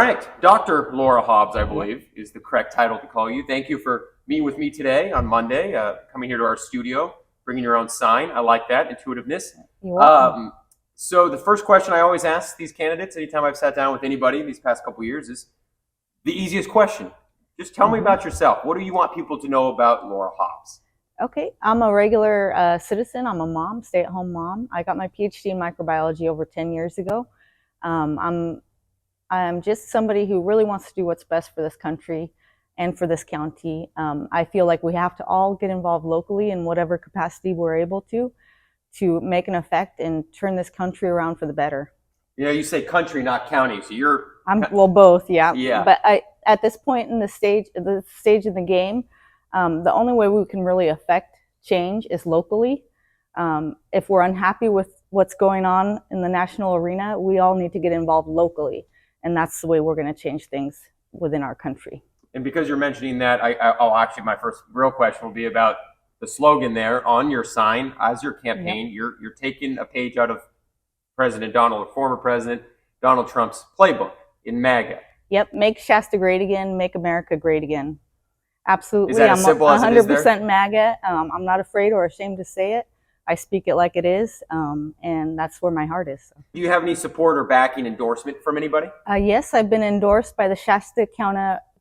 right, Dr. Laura Hobbs, I believe, is the correct title to call you. Thank you for meeting with me today on Monday, coming here to our studio, bringing your own sign. I like that, intuitiveness. You're welcome. So the first question I always ask these candidates, anytime I've sat down with anybody these past couple of years, is the easiest question. Just tell me about yourself. What do you want people to know about Laura Hobbs? Okay, I'm a regular citizen. I'm a mom, stay-at-home mom. I got my PhD in microbiology over 10 years ago. I'm just somebody who really wants to do what's best for this country and for this county. I feel like we have to all get involved locally in whatever capacity we're able to make an effect and turn this country around for the better. Yeah, you say country, not county, so well, both, yeah. Yeah. But at this point in the stage of the game, the only way we can really affect change is locally. If we're unhappy with what's going on in the national arena, we all need to get involved locally. And that's the way we're going to change things within our country. And because you're mentioning that, I'll actually, my first real question will be about the slogan there on your sign as your campaign. Yep. You're taking a page out of former President Donald Trump's playbook in MAGA. Yep, make Shasta great again, make America great again. Absolutely. Is that as simple as it is there? 100% MAGA. I'm not afraid or ashamed to say it. I speak it like it is, and that's where my heart is. So. Do you have any support or backing endorsement from anybody? Yes, I've been endorsed by the Shasta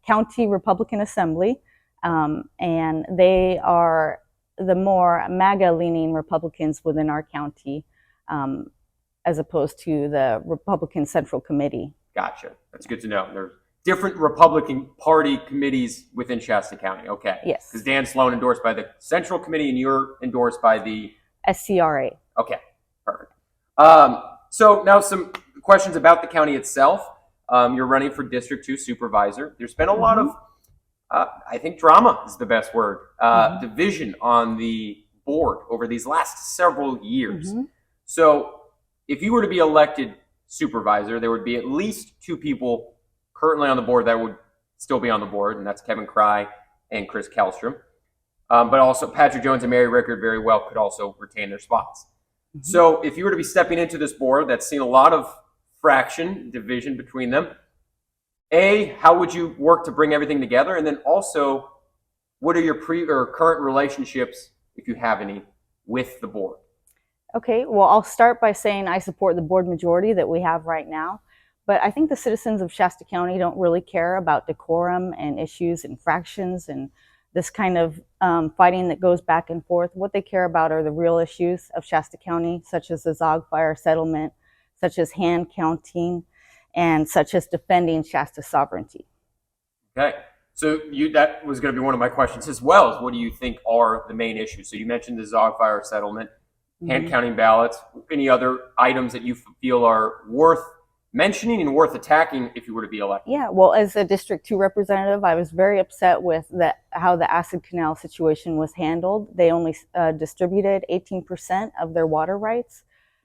County Republican Assembly, and they are the more MAGA-leaning Republicans within our county, as opposed to the Republican Central Committee. Gotcha. That's good to know. There's different Republican Party committees within Shasta County. Okay. Yes. Because Dan Sloan endorsed by the Central Committee, and you're endorsed by the SCRA. Okay, perfect. So now some questions about the county itself. You're running for District 2 Supervisor. There's been a lot of, I think drama is the best word, division on the board over these last several years. So if you were to be elected Supervisor, there would be at least two people currently on the board that would still be on the board, and that's Kevin Cry and Chris Kellstrom. But also Patrick Jones and Mary Rickard very well could also retain their spots. So if you were to be stepping into this board that's seen a lot of division between them, how would you work to bring everything together? And then also, what are your current relationships, if you have any, with the board? Okay, well, I'll start by saying I support the board majority that we have right now. But I think the citizens of Shasta County don't really care about decorum and issues, infractions, and this kind of fighting that goes back and forth. What they care about are the real issues of Shasta County, such as the Zog Fire settlement, such as hand counting, and such as defending Shasta sovereignty. Okay, so that was going to be one of my questions as well, is what do you think are the main issues? So you mentioned the Zog Fire settlement, hand counting ballots, any other items that you feel are worth mentioning and worth attacking if you were to be elected? Yeah, well, as a District 2 representative, I was very upset with how the acid canal situation was handled. They only distributed 18% of their water rights,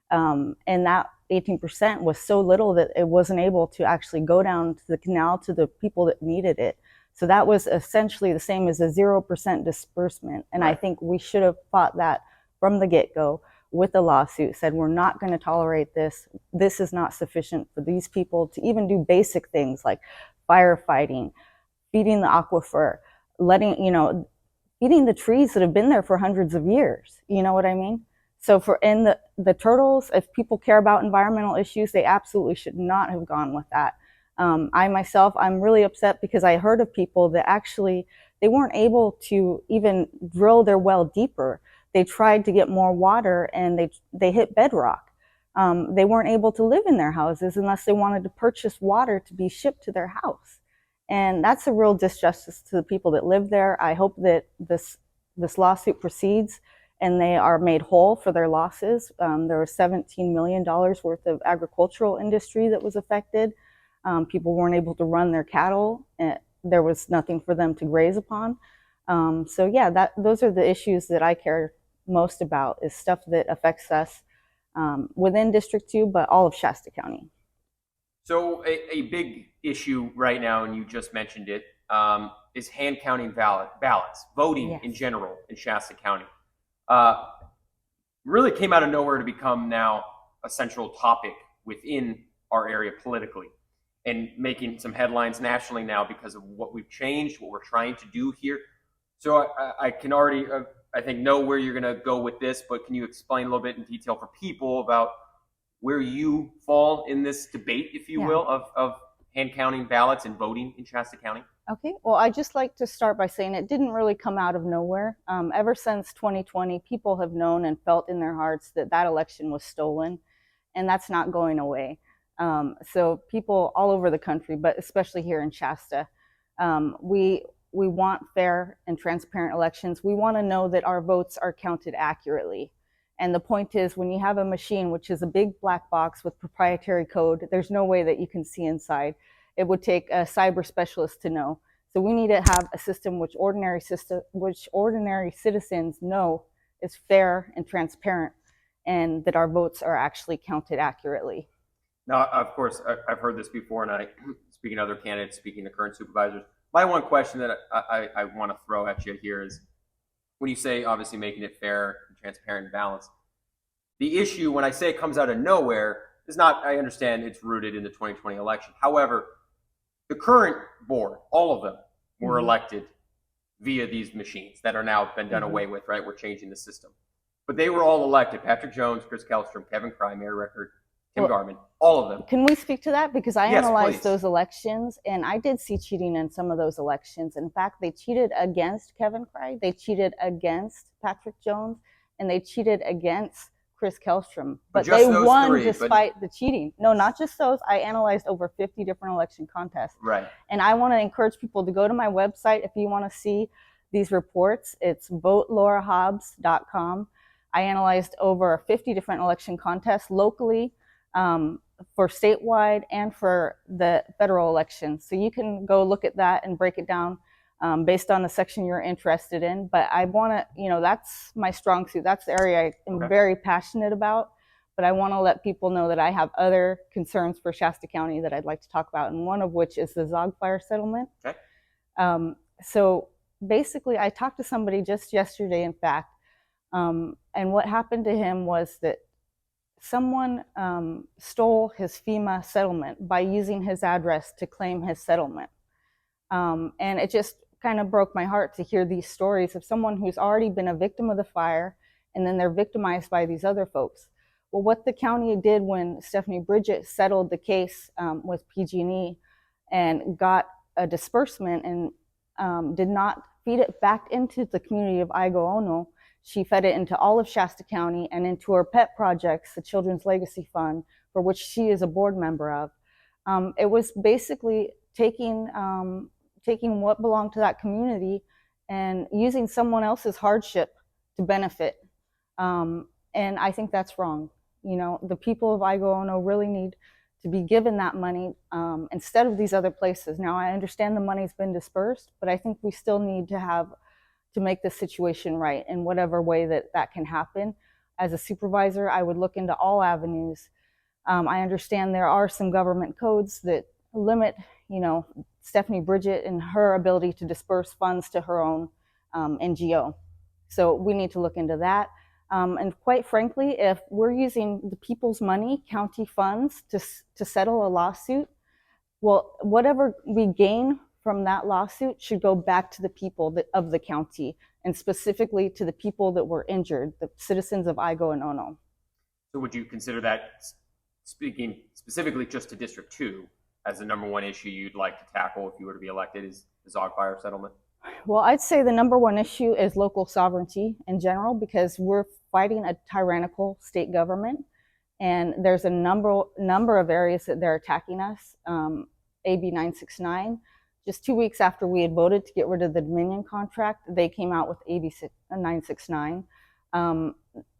and that 18% was so little that it wasn't able to actually go down to the canal to the people that needed it. So that was essentially the same as a 0% disbursement, and I think we should have fought that from the get-go with the lawsuit, said we're not going to tolerate this. This is not sufficient for these people to even do basic things like firefighting, feeding the aquifer, feeding the trees that have been there for hundreds of years. You know what I mean? So the turtles, if people care about environmental issues, they absolutely should not have gone with that. I'm really upset because I heard of people that actually, they weren't able to even drill their well deeper. They tried to get more water and they hit bedrock. They weren't able to live in their houses unless they wanted to purchase water to be shipped to their house. And that's a real disjustice to the people that live there. I hope that this lawsuit proceeds and they are made whole for their losses. There was $17 million worth of agricultural industry that was affected. People weren't able to run their cattle. There was nothing for them to graze upon. So yeah, those are the issues that I care most about, is stuff that affects us within District 2, but all of Shasta County. So a big issue right now, and you just mentioned it, is hand counting ballots, voting in general in Shasta County. Really came out of nowhere to become now a central topic within our area politically. and making some headlines nationally now because of what we've changed, what we're trying to do here. So I can already, I think, know where you're going to go with this, but can you explain a little bit in detail for people about where you fall in this debate, if you will, of hand counting ballots and voting in Shasta County? Okay, well, I just like to start by saying it didn't really come out of nowhere. Ever since 2020, people have known and felt in their hearts that that election was stolen, and that's not going away. So people all over the country, but especially here in Shasta, we want fair and transparent elections. We want to know that our votes are counted accurately. And the point is, when you have a machine, which is a big black box with proprietary code, there's no way that you can see inside. It would take a cyber specialist to know. So we need to have a system which ordinary citizens know is fair and transparent, and that our votes are actually counted accurately. Now, of course, I've heard this before, and speaking to other candidates, speaking to current supervisors, my one question that I want to throw at you here is, when you say obviously making it fair and transparent and balanced, the issue when I say it comes out of nowhere is not, I understand it's rooted in the 2020 election. However, the current board, all of them were elected via these machines that are now been done away with, right? We're changing the system. But they were all elected. Patrick Jones, Chris Kellstrom, Kevin Cry, Mayor Rickard, Tim Garman, all of them. Can we speak to that? Because I analyzed please. those elections, and I did see cheating in some of those elections. In fact, they cheated against Kevin Cry, they cheated against Patrick Jones, and they cheated against Chris Kellstrom. But they won despite the cheating. No, not just those. I analyzed over 50 different election contests. Right. And I want to encourage people to go to my website if you want to see these reports. It's votelaurahobbs.com. I analyzed over 50 different election contests locally, for statewide and for the federal elections. So you can go look at that and break it down based on the section you're interested in. But I want to, that's my strong suit. That's the area I am very passionate about. But I want to let people know that I have other concerns for Shasta County that I'd like to talk about, and one of which is the Zog Fire settlement. Okay. So basically, I talked to somebody just yesterday, in fact, and what happened to him was that someone stole his FEMA settlement by using his address to claim his settlement. And it just kind of broke my heart to hear these stories of someone who's already been a victim of the fire, and then they're victimized by these other folks. Well, what the county did when Stephanie Bridget settled the case with PG&E and got a disbursement and did not feed it back into the community of Aigo-Ono, she fed it into all of Shasta County and into her pet projects, the Children's Legacy Fund, for which she is a board member of. It was basically taking what belonged to that community and using someone else's hardship to benefit. And I think that's wrong. The people of Aigo-Ono really need to be given that money instead of these other places. Now, I understand the money's been dispersed, but I think we still need to make the situation right in whatever way that can happen. As a supervisor, I would look into all avenues. I understand there are some government codes that limit, Stephanie Bridget and her ability to disperse funds to her own NGO. So we need to look into that. And quite frankly, if we're using the people's money, county funds, to settle a lawsuit, well, whatever we gain from that lawsuit should go back to the people of the county, and specifically to the people that were injured, the citizens of Aigo and Ono. So would you consider that, speaking specifically just to District 2, as the number one issue you'd like to tackle if you were to be elected, is the Zog Fire settlement? Well, I'd say the number one issue is local sovereignty in general, because we're fighting a tyrannical state government, and there's a number of areas that they're attacking us. AB 969. Just 2 weeks after we had voted to get rid of the Dominion contract, they came out with AB 969. And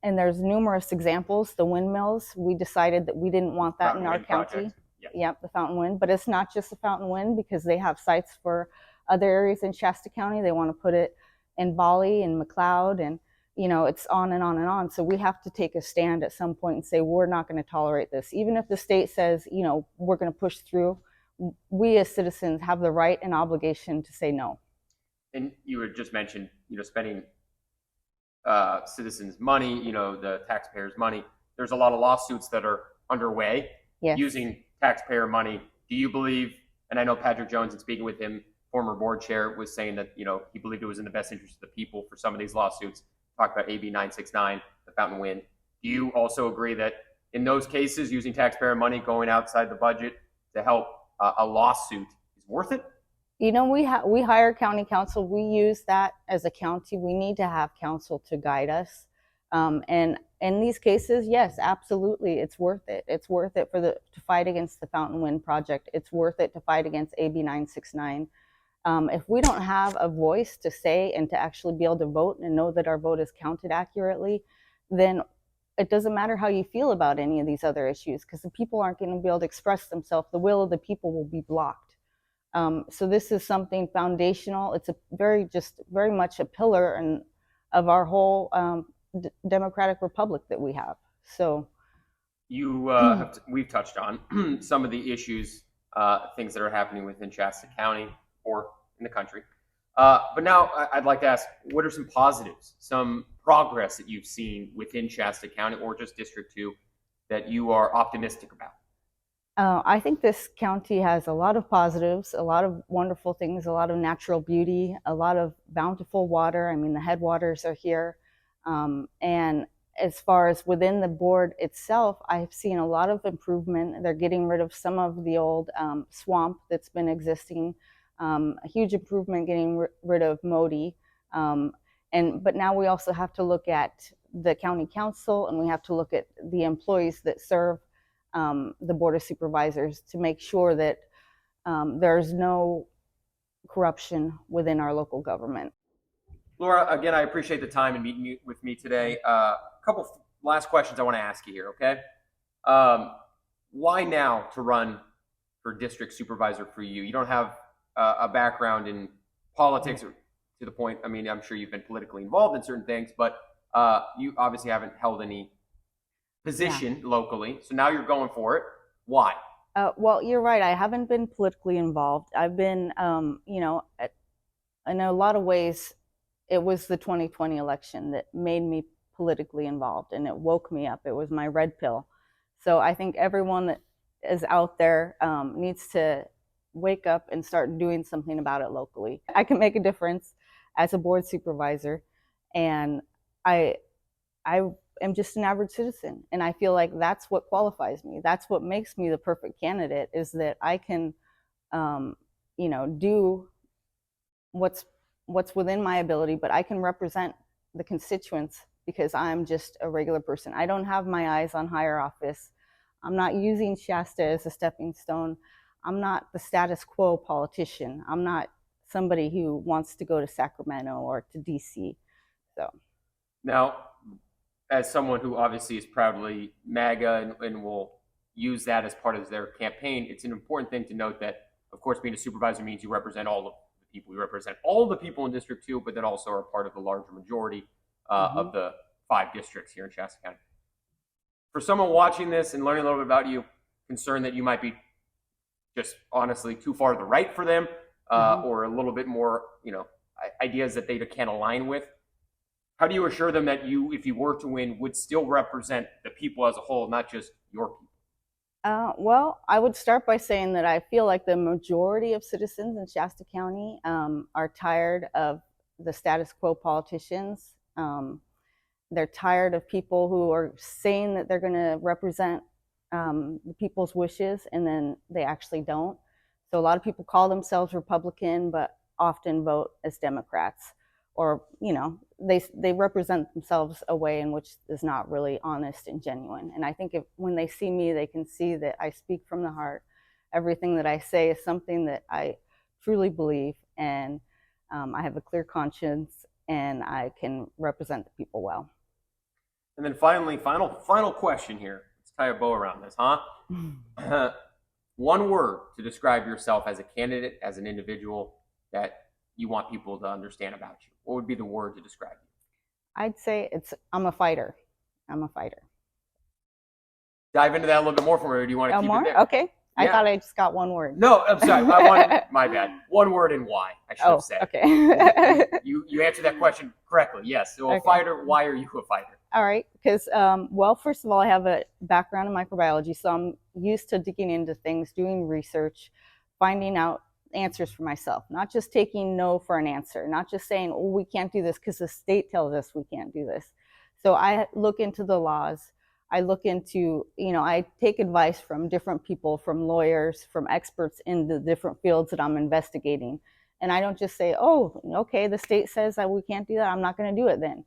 there's numerous examples. The windmills, we decided that we didn't want that in our county. Yep, the Fountain Wind. But it's not just the Fountain Wind, because they have sites for other areas in Shasta County. They want to put it in Bali and McLeod, and it's on and on and on. So we have to take a stand at some point and say, we're not going to tolerate this. Even if the state says, we're going to push through, we as citizens have the right and obligation to say no. And you had just mentioned, spending citizens' money, the taxpayers' money. There's a lot of lawsuits that are underway using taxpayer money. do you believe, and I know Patrick Jones, in speaking with him, former board chair, was saying that, he believed it was in the best interest of the people for some of these lawsuits. Talked about AB 969, the fountain wind. Do you also agree that in those cases, using taxpayer money going outside the budget to help a lawsuit is worth it? We hire county counsel. We use that as a county. We need to have counsel to guide us. And in these cases, yes, absolutely, it's worth it. It's worth it to fight against the Fountain Wind Project. It's worth it to fight against AB 969. If we don't have a voice to say and to actually be able to vote and know that our vote is counted accurately, then it doesn't matter how you feel about any of these other issues, because the people aren't going to be able to express themselves. The will of the people will be blocked. So this is something foundational. It's very much a pillar of our whole democratic republic that we have. So we've touched on some of the issues, things that are happening within Shasta County or in the country. But now I'd like to ask, what are some positives, some progress that you've seen within Shasta County or just District 2 that you are optimistic about? I think this county has a lot of positives, a lot of wonderful things, a lot of natural beauty, a lot of bountiful water. I mean, the headwaters are here. And as far as within the board itself, I've seen a lot of improvement. They're getting rid of some of the old swamp that's been existing. A huge improvement getting rid of Modi. But now we also have to look at the county council, and we have to look at the employees that serve the Board of Supervisors to make sure that there's no corruption within our local government. Laura, again, I appreciate the time and meeting with me today. A couple last questions I want to ask you here, okay? Why now to run for district supervisor for you? You don't have a background in politics or to the point, I mean, I'm sure you've been politically involved in certain things, but you obviously haven't held any position locally. So now you're going for it. Why? Well, you're right. I haven't been politically involved. I've been, in a lot of ways, it was the 2020 election that made me politically involved, and it woke me up. It was my red pill. So I think everyone that is out there needs to wake up and start doing something about it locally. I can make a difference as a board supervisor, and I am just an average citizen, and I feel like that's what qualifies me. That's what makes me the perfect candidate, is that I can do what's within my ability, but I can represent the constituents because I'm just a regular person. I don't have my eyes on higher office. I'm not using Shasta as a stepping stone. I'm not the status quo politician. I'm not somebody who wants to go to Sacramento or to DC. So now, as someone who obviously is proudly MAGA and will use that as part of their campaign, it's an important thing to note that, of course, being a supervisor means you represent all of the people. You represent all the people in District 2, but then also are part of the larger majority of the 5 districts here in Shasta County. For someone watching this and learning a little bit about you, concerned that you might be just honestly too far to the right for them, or a little bit more, ideas that they can't align with, how do you assure them that you, if you were to win, would still represent the people as a whole, not just your people? Well, I would start by saying that I feel like the majority of citizens in Shasta County are tired of the status quo politicians. They're tired of people who are saying that they're going to represent the people's wishes, and then they actually don't. So a lot of people call themselves Republican, but often vote as Democrats, or they represent themselves a way in which is not really honest and genuine. And I think when they see me, they can see that I speak from the heart. Everything that I say is something that I truly believe, and I have a clear conscience, and I can represent the people well. And then finally, final question here. Let's tie a bow around this, huh? One word to describe yourself as a candidate, as an individual that you want people to understand about you. What would be the word to describe you? I'd say I'm a fighter. I'm a fighter. Dive into that a little bit more for me, or do you want to keep it there? Okay. I thought I just got one word. No, I'm sorry. My bad. One word and why, I should have said. Okay. You answered that question correctly. Yes. So a fighter, why are you a fighter? All right. Because, well, first of all, I have a background in microbiology, so used to digging into things, doing research, finding out answers for myself, not just taking no for an answer, not just saying, oh, we can't do this because the state tells us we can't do this. So I look into the laws. I look into, I take advice from different people, from lawyers, from experts in the different fields that I'm investigating. And I don't just say, oh, okay, the state says that we can't do that, I'm not going to do it then,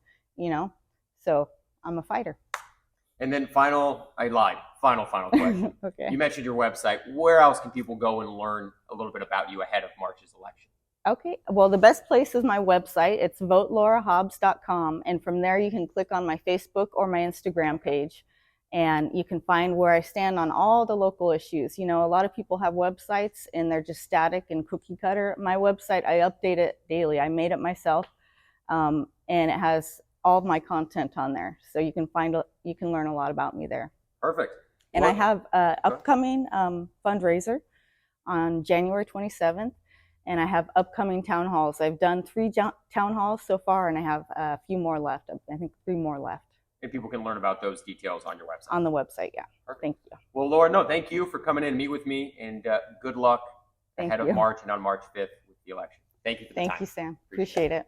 So I'm a fighter. And then final question. Okay. You mentioned your website. Where else can people go and learn a little bit about you ahead of March's election? Okay. Well, the best place is my website. It's votelaurahobbs.com. And from there, you can click on my Facebook or my Instagram page. And you can find where I stand on all the local issues. A lot of people have websites and they're just static and cookie cutter. My website, I update it daily. I made it myself. And it has all of my content on there. So you can learn a lot about me there. Perfect. And I have an upcoming fundraiser on January 27th. And I have upcoming town halls. I've done 3 town halls so far, and I have a few more left. I think 3 more left. And people can learn about those details on your website. On the website, yeah. Perfect. Thank you. Well, Laura, no, thank you for coming in and meet with me, and good luck ahead of March and on March 5th with the election. Thank you for the time. Thank you, Sam. Appreciate it.